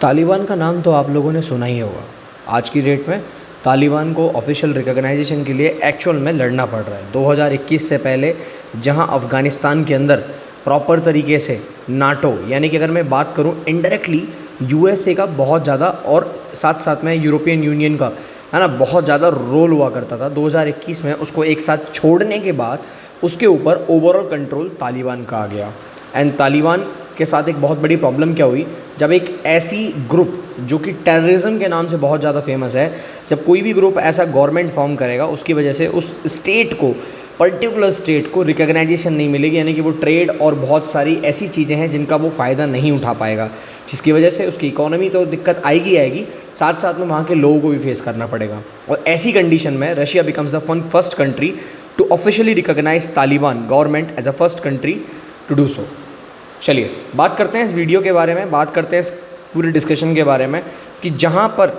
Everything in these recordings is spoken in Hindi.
तालिबान का नाम तो आप लोगों ने सुना ही होगा। आज की डेट में तालिबान को ऑफिशियल रिकॉग्नाइजेशन के लिए एक्चुअल में लड़ना पड़ रहा है। 2021 से पहले जहां अफ़गानिस्तान के अंदर प्रॉपर तरीके से नाटो, यानी कि अगर मैं बात करूं इनडायरेक्टली यूएसए का बहुत ज़्यादा और साथ साथ में यूरोपियन यूनियन का, है ना, बहुत ज़्यादा रोल हुआ करता था। 2021 में उसको एक साथ छोड़ने के बाद उसके ऊपर ओवरऑल कंट्रोल तालिबान का आ गया। एंड तालिबान के साथ एक बहुत बड़ी प्रॉब्लम क्या हुई, जब एक ऐसी ग्रुप जो कि टेररिज्म के नाम से बहुत ज़्यादा फेमस है, जब कोई भी ग्रुप ऐसा गवर्नमेंट फॉर्म करेगा उसकी वजह से उस स्टेट को, पर्टिकुलर स्टेट को रिकॉग्नाइजेशन नहीं मिलेगी, यानी कि वो ट्रेड और बहुत सारी ऐसी चीज़ें हैं जिनका वो फ़ायदा नहीं उठा पाएगा, जिसकी वजह से उसकी इकोनॉमी तो दिक्कत आएगी आएगी, साथ साथ में वहाँ के लोगों को भी फेस करना पड़ेगा। और ऐसी कंडीशन में Russia becomes the first country to officially recognise Taliban government as a first country to do so. चलिए बात करते हैं इस वीडियो के बारे में, बात करते हैं इस पूरे डिस्कशन के बारे में कि जहाँ पर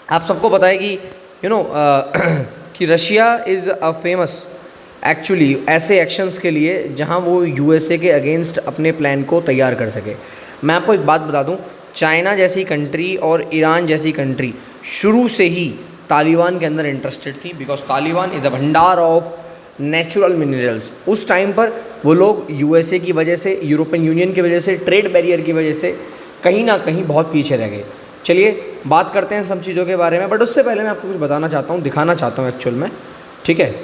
आप सबको पता है कि कि Russia is a famous actually ऐसे एक्शंस के लिए जहाँ वो यूएसए के अगेंस्ट अपने प्लान को तैयार कर सके। मैं आपको एक बात बता दूँ, चाइना जैसी कंट्री और ईरान जैसी कंट्री शुरू से ही तालिबान के अंदर इंटरेस्टेड थी, बिकॉज तालिबान इज़ अ भंडार ऑफ नेचुरल मिनरल्स। उस टाइम पर वो लोग यूएसए की वजह से, यूरोपियन यूनियन की वजह से, ट्रेड बैरियर की वजह से कहीं ना कहीं बहुत पीछे रह गए। चलिए बात करते हैं सब चीज़ों के बारे में, बट उससे पहले मैं आपको कुछ बताना चाहता हूँ, दिखाना चाहता हूँ एक्चुअल में। ठीक है,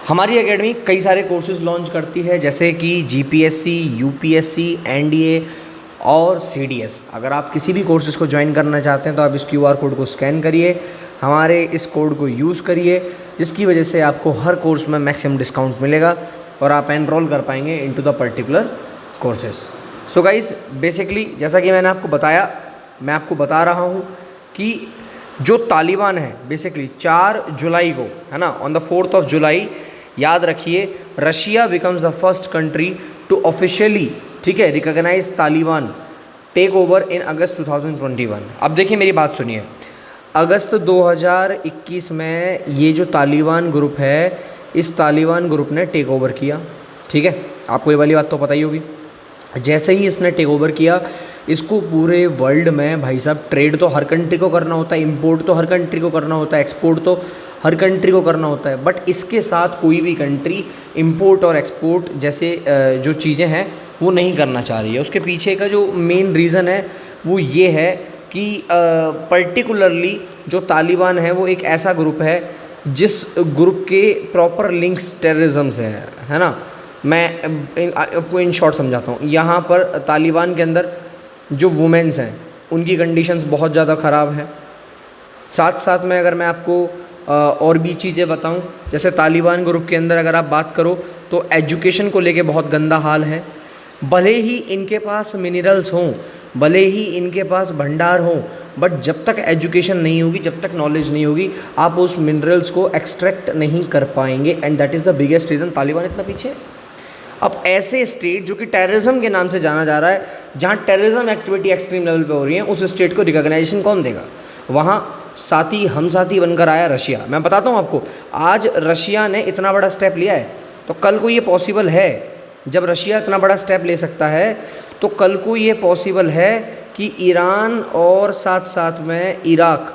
हमारी एकेडमी कई सारे कोर्सेज लॉन्च करती है, जैसे कि जीपीएससी, यूपीएससी, एनडीए और सीडीएस। अगर आप किसी भी कोर्सेज को ज्वाइन करना चाहते हैं तो आप इस क्यूआर कोड को स्कैन करिए, हमारे इस कोड को यूज़ करिए, जिसकी वजह से आपको हर कोर्स में मैक्सिमम डिस्काउंट मिलेगा और आप एनरोल कर पाएंगे into the particular courses. So guys, basically जैसा कि मैंने आपको बताया, मैं आपको बता रहा हूँ कि जो तालिबान है बेसिकली 4 जुलाई को, है ना, on the 4th of July, याद रखिए, Russia becomes the first country to officially, ठीक है, recognise Taliban take over in August 2021। अब देखिए मेरी बात सुनिए, अगस्त 2021 में ये जो तालिबान ग्रुप है, इस तालिबान ग्रुप ने टेक ओवर किया। ठीक है, आपको ये वाली बात तो पता ही होगी। जैसे ही इसने टेक ओवर किया, इसको पूरे वर्ल्ड में भाई साहब ट्रेड तो हर कंट्री को करना होता है, इंपोर्ट तो हर कंट्री को करना होता है, एक्सपोर्ट तो हर कंट्री को करना होता है, बट इसके साथ कोई भी कंट्री इंपोर्ट और एक्सपोर्ट जैसे जो चीज़ें हैं वो नहीं करना चाह रही है। उसके पीछे का जो मेन रीज़न है वो ये है कि पर्टिकुलरली जो तालिबान है वो एक ऐसा ग्रुप है जिस ग्रुप के प्रॉपर लिंक्स टेररिज्म से है ना। मैं आपको इन शॉर्ट समझाता हूँ। यहाँ पर तालिबान के अंदर जो वुमेन्स हैं उनकी कंडीशंस बहुत ज़्यादा ख़राब है। साथ साथ में अगर मैं आपको और भी चीज़ें बताऊं, जैसे तालिबान ग्रुप के अंदर अगर आप बात करो तो एजुकेशन को लेके बहुत गंदा हाल है। भले ही इनके पास मिनरल्स हों, भले ही इनके पास भंडार हों, बट जब तक एजुकेशन नहीं होगी, जब तक नॉलेज नहीं होगी, आप उस मिनरल्स को एक्सट्रैक्ट नहीं कर पाएंगे। And that is the biggest reason Taliban इतना पीछे है। अब ऐसे स्टेट जो कि टेररिज्म के नाम से जाना जा रहा है, जहाँ टेररिज्म एक्टिविटी एक्सट्रीम लेवल पे हो रही है, उस स्टेट को रिकॉग्नाइजेशन कौन देगा? वहाँ साथी हम साथी बनकर आया रशिया। मैं बताता हूँ आपको, आज रशिया ने इतना बड़ा स्टेप लिया है तो कल को ये पॉसिबल है। जब रशिया इतना बड़ा स्टेप ले सकता है तो कल को ये पॉसिबल है कि ईरान और साथ साथ में इराक,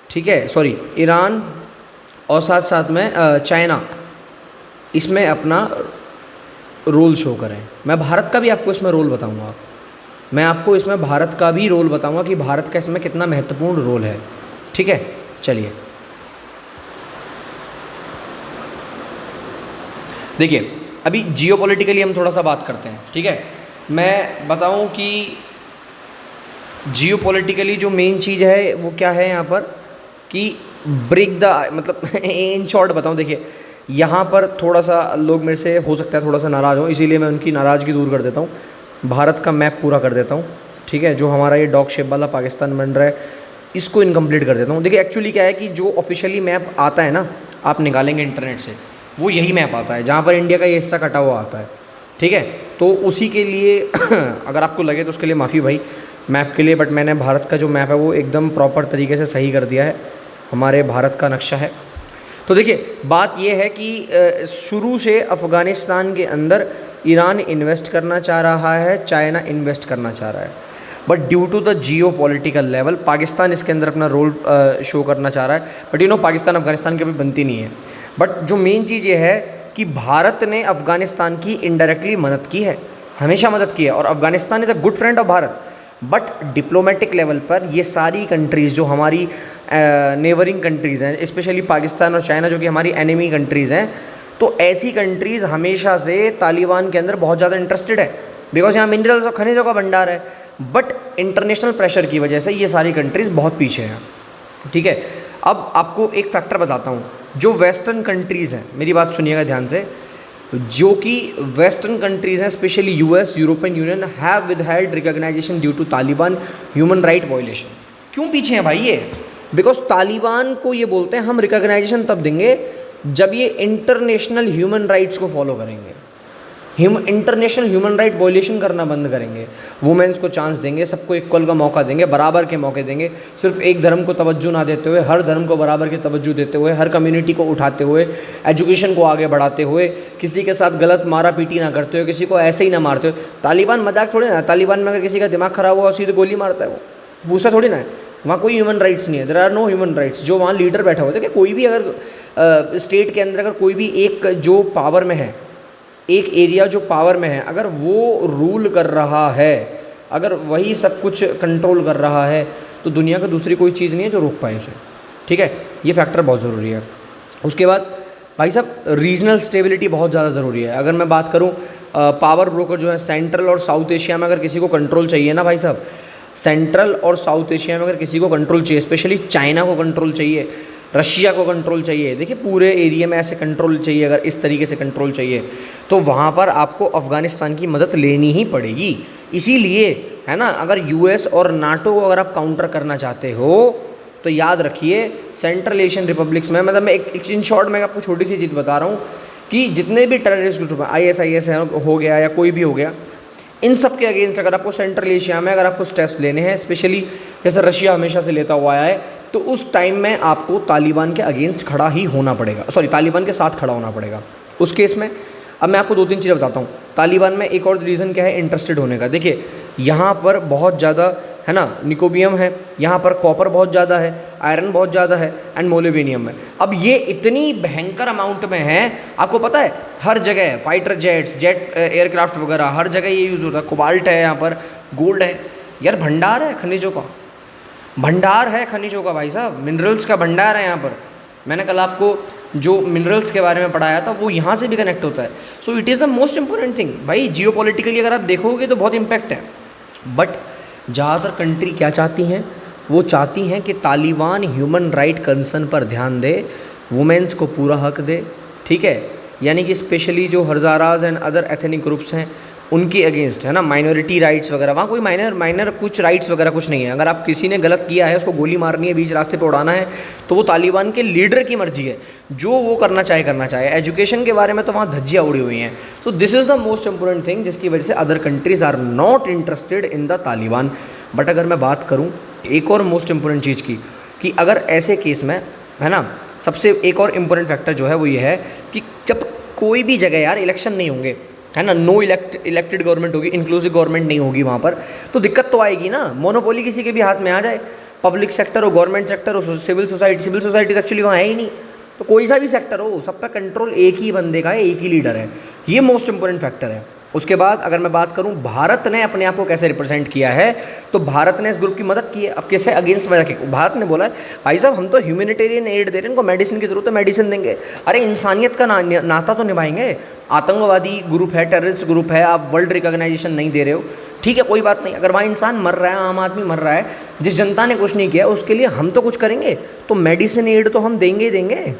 ठीक है, सॉरी, ईरान और साथ साथ में चाइना इसमें अपना रोल शो करें। मैं भारत का भी आपको इसमें रोल बताऊंगा, मैं आपको इसमें भारत का भी रोल बताऊंगा कि भारत का इसमें कितना महत्वपूर्ण रोल है। ठीक है, चलिए देखिए, अभी जियोपॉलिटिकली हम थोड़ा सा बात करते हैं। ठीक है, मैं बताऊं कि जियोपॉलिटिकली जो मेन चीज़ है वो क्या है यहाँ पर, कि ब्रेक द, मतलब इन शॉर्ट बताऊं, देखिए यहाँ पर थोड़ा सा लोग मेरे से हो सकता है थोड़ा सा नाराज़ हो, इसीलिए मैं उनकी नाराज़गी दूर कर देता हूँ, भारत का मैप पूरा कर देता हूँ। ठीक है, जो हमारा ये डॉग शेप वाला पाकिस्तान बन रहा है इसको इनकम्प्लीट कर देता हूँ। देखिए एक्चुअली क्या है कि जो ऑफिशियली मैप आता है ना, आप निकालेंगे इंटरनेट से, वो यही मैप आता है जहाँ पर इंडिया का ये हिस्सा कटा हुआ आता है। ठीक है, तो उसी के लिए अगर आपको लगे तो उसके लिए माफ़ी भाई मैप के लिए, बट मैंने भारत का जो मैप है वो एकदम प्रॉपर तरीके से सही कर दिया है, हमारे भारत का नक्शा है। तो देखिए बात ये है कि शुरू से अफ़गानिस्तान के अंदर ईरान इन्वेस्ट करना चाह रहा है, चाइना इन्वेस्ट करना चाह रहा है, but due to the geo political level Pakistan इसके अंदर अपना रोल शो करना चाह रहा है। But you know Pakistan Afghanistan की अभी बनती नहीं है। बट जो मेन चीज़ ये है कि भारत ने अफगानिस्तान की इनडायरेक्टली मदद की है, हमेशा मदद की है, और Afghanistan is a good friend of Bharat. But diplomatic level पर ये सारी कंट्रीज़ जो हमारी नेबरिंग कंट्रीज़ हैं, स्पेशली पाकिस्तान और चाइना जो कि हमारी एनिमी कंट्रीज़ हैं, तो ऐसी कंट्रीज़ हमेशा से तालिबान के अंदर बहुत ज़्यादा इंटरेस्टेड है, बिकॉज यहाँ मिनरल्स और खनिजों का भंडार है। बट इंटरनेशनल प्रेशर की वजह से ये सारी कंट्रीज़ बहुत पीछे हैं, ठीक है। अब आपको एक फैक्टर बताता हूँ, जो वेस्टर्न कंट्रीज़ हैं, मेरी बात सुनिएगा ध्यान से, जो कि वेस्टर्न कंट्रीज़ हैं specially US, European Union have withheld recognition due to Taliban human right violation. क्यों पीछे हैं भाई ये? बिकॉज तालिबान को ये बोलते हैं हम रिकॉग्नाइजेशन तब देंगे जब ये इंटरनेशनल ह्यूमन राइट्स को फॉलो करेंगे, इंटरनेशनल ह्यूमन राइट वायलेशन करना बंद करेंगे, वुमेन्स को चांस देंगे, सबको इक्वल का मौका देंगे, बराबर के मौके देंगे, सिर्फ एक धर्म को तवज्जो ना देते हुए हर धर्म को बराबर की तवज्जो देते हुए, हर कम्युनिटी को उठाते हुए, एजुकेशन को आगे बढ़ाते हुए, किसी के साथ गलत मारा पीटी ना करते हुए, किसी को ऐसे ही ना मारते हुए। तालिबान मजाक थोड़ी ना, तालिबान में अगर किसी का दिमाग खराब हुआ सीधे गोली मारता है, वो दूसरा थोड़ी ना है। वहाँ कोई ह्यूमन राइट्स नहीं है, there are no human rights. जो वहाँ लीडर बैठा होता है कि कोई भी अगर स्टेट के अंदर अगर कोई भी एक जो पावर में है, एक एरिया जो पावर में है, अगर वो रूल कर रहा है, अगर वही सब कुछ कंट्रोल कर रहा है, तो दुनिया का दूसरी कोई चीज़ नहीं है जो रोक पाए उसे, ठीक है। ये फैक्टर बहुत ज़रूरी है। उसके बाद भाई साहब रीजनल स्टेबिलिटी बहुत ज़्यादा ज़रूरी है। अगर मैं बात करूँ पावर ब्रोकर जो है सेंट्रल और साउथ एशिया में अगर किसी को कंट्रोल चाहिए ना भाई साहब, सेंट्रल और साउथ एशिया में अगर किसी को कंट्रोल चाहिए, स्पेशली चाइना को कंट्रोल चाहिए, रशिया को कंट्रोल चाहिए, देखिए पूरे एरिया में ऐसे कंट्रोल चाहिए, अगर इस तरीके से कंट्रोल चाहिए तो वहाँ पर आपको अफ़गानिस्तान की मदद लेनी ही पड़ेगी। इसीलिए है ना, अगर यूएस और नाटो को अगर आप काउंटर करना चाहते हो तो याद रखिए सेंट्रल एशियन रिपब्लिक्स में, मतलब मैं एक इन शॉर्ट मैं आपको छोटी सी चीज़ बता रहा हूँ कि जितने भी टेररिस्ट ग्रुप हैं, ISIS हो गया या कोई भी हो गया, इन सब के अगेंस्ट अगर आपको सेंट्रल एशिया में अगर आपको स्टेप्स लेने हैं, स्पेशली जैसे रशिया हमेशा से लेता हुआ आया है, तो उस टाइम में आपको तालिबान के अगेंस्ट खड़ा ही होना पड़ेगा, सॉरी तालिबान के साथ खड़ा होना पड़ेगा उस केस में। अब मैं आपको 2-3 चीज़ें बताता हूँ। तालिबान में एक और रीज़न क्या है इंटरेस्टेड होने का, देखिए यहाँ पर बहुत ज़्यादा है ना निकोबियम है, यहाँ पर कॉपर बहुत ज़्यादा है, आयरन बहुत ज़्यादा है, एंड मोलिवेनियम है। अब ये इतनी भयंकर अमाउंट में है, आपको पता है हर जगह फाइटर जेट्स, जेट एयरक्राफ्ट वगैरह हर जगह ये यूज़ होता है। कोबाल्ट है, यहाँ पर गोल्ड है, यार भंडार है खनिजों का, भंडार है खनिजों का भाई साहब, मिनरल्स का भंडार है यहाँ पर। मैंने कल आपको जो मिनरल्स के बारे में पढ़ाया था वो यहाँ से भी कनेक्ट होता है। So it is the most important thing भाई, जियोपॉलिटिकली अगर आप देखोगे तो बहुत इम्पैक्ट है। बट ज़्यादातर कंट्री क्या चाहती हैं, वो चाहती हैं कि तालिबान ह्यूमन राइट कंसर्न पर ध्यान दे, वुमेन्स को पूरा हक दे, ठीक है। यानी कि स्पेशली जो हज़ाराज एंड अदर एथनिक ग्रुप्स हैं उनके अगेंस्ट है ना, माइनॉरिटी राइट्स वगैरह, वहाँ कोई माइनर कुछ राइट्स वगैरह कुछ नहीं है। अगर आप किसी ने गलत किया है, उसको गोली मारनी है, बीच रास्ते पे उड़ाना है, तो वो तालिबान के लीडर की मर्जी है, जो वो करना चाहे। एजुकेशन के बारे में तो वहाँ धज्जियाँ उड़ी हुई हैं। So this is the most important thing जिसकी वजह से other countries are not interested in the Taliban. But अगर मैं बात करूँ एक और मोस्ट इंपॉर्टेंट चीज़ की, कि अगर ऐसे केस में है ना, सबसे एक और इम्पोर्टेंट फैक्टर जो है वो ये है कि जब कोई भी जगह यार इलेक्शन नहीं होंगे, है ना, नो इलेक्टेड गवर्नमेंट होगी, इंक्लूसिव गवर्नमेंट नहीं होगी वहाँ पर, तो दिक्कत तो आएगी ना। मोनोपोली किसी के भी हाथ में आ जाए, पब्लिक सेक्टर हो, गवर्नमेंट सेक्टर हो, सिविल सोसाइटी एक्चुअली वहाँ है ही नहीं, तो कोई सा भी सेक्टर हो सब पे कंट्रोल एक ही बंदे का है, एक ही लीडर है। ये मोस्ट इंपॉर्टेंट फैक्टर है। उसके बाद अगर मैं बात करूं भारत ने अपने आप को कैसे रिप्रेजेंट किया है, तो भारत ने इस ग्रुप की मदद की है। अब कैसे अगेंस्ट में रखे, भारत ने बोला है भाई साहब हम तो ह्यूमैनिटेरियन एड दे रहे हैं, इनको मेडिसिन की जरूरत है मेडिसिन देंगे। अरे इंसानियत का नाता तो निभाएंगे। आतंकवादी ग्रुप है, टेररिस्ट ग्रुप है, आप वर्ल्ड रिकॉग्नाइजेशन नहीं दे रहे हो, ठीक है कोई बात नहीं। अगर वहाँ इंसान मर रहा है, आम आदमी मर रहा है, जिस जनता ने कुछ नहीं किया उसके लिए हम तो कुछ करेंगे, तो मेडिसिन एड तो हम देंगे ही देंगे।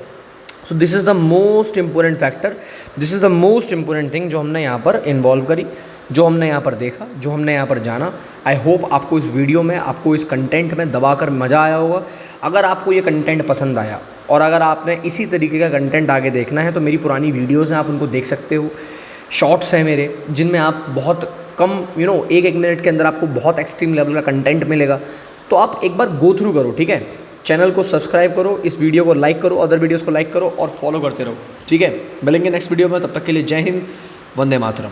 सो this is the most important factor, this is the most important thing जो हमने यहाँ पर इन्वॉल्व करी, जो हमने यहाँ पर देखा, जो हमने यहाँ पर जाना। आई होप आपको इस वीडियो में, आपको इस कंटेंट में दबाकर मज़ा आया होगा। अगर आपको ये कंटेंट पसंद आया और अगर आपने इसी तरीके का कंटेंट आगे देखना है तो मेरी पुरानी वीडियोज़ हैं, आप उनको देख सकते हो। शॉर्ट्स हैं मेरे जिनमें आप बहुत कम एक मिनट के अंदर आपको बहुत एक्सट्रीम लेवल का कंटेंट मिलेगा। तो आप एक बार गो थ्रू करो, ठीक है। चैनल को सब्सक्राइब करो, इस वीडियो को लाइक करो, अदर वीडियोज़ को लाइक करो और फॉलो करते रहो, ठीक है। मिलेंगे नेक्स्ट वीडियो में, तब तक के लिए जय हिंद, वंदे मातरम।